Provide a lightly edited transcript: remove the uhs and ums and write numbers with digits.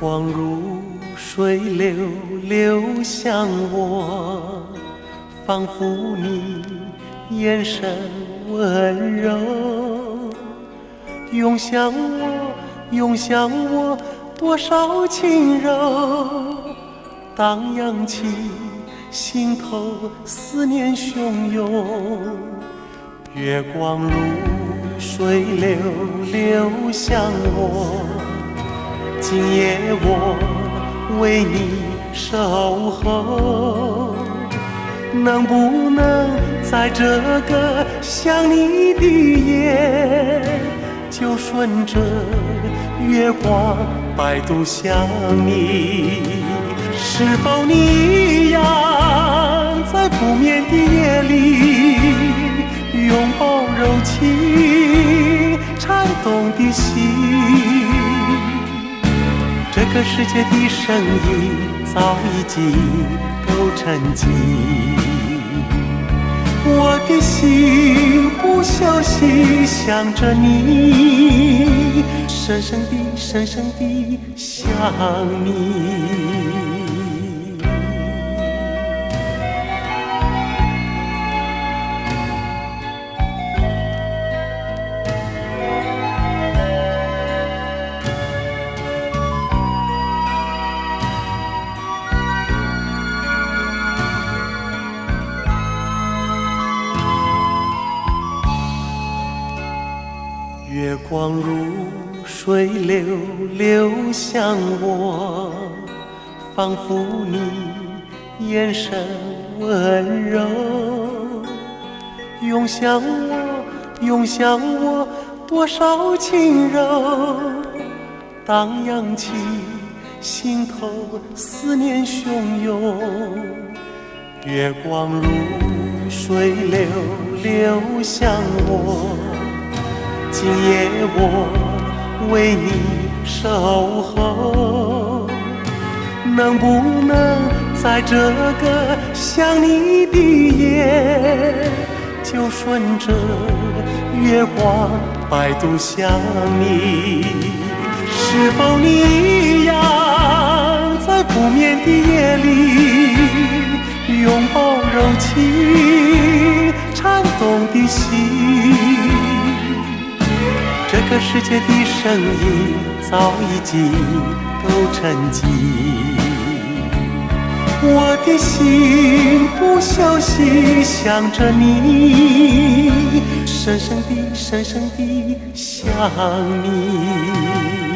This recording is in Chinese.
光如水流流向我，仿佛你眼神温柔，涌向我，涌向我，多少轻柔，荡漾起心头思念汹涌。月光如水流流向我，今夜我为你守候，能不能在这个想你的夜，就顺着月光摆渡向你？是否你一样在不眠的夜里，拥抱柔情颤动的心？这个世界的声音早已经都沉寂，我的心不休息想着你，深深地深深地想你。月光如水流流向我，仿佛你眼神温柔，涌向我，涌向我，多少轻柔，荡漾起心头思念汹涌。月光如水流流向我，今夜我为你守候，能不能在这个想你的夜，就顺着月光摆渡向你？是否你一样在不眠的夜里，拥抱柔情颤动的心？这个世界的声音早已经都沉寂，我的心不休息想着你，深深地深深地想你。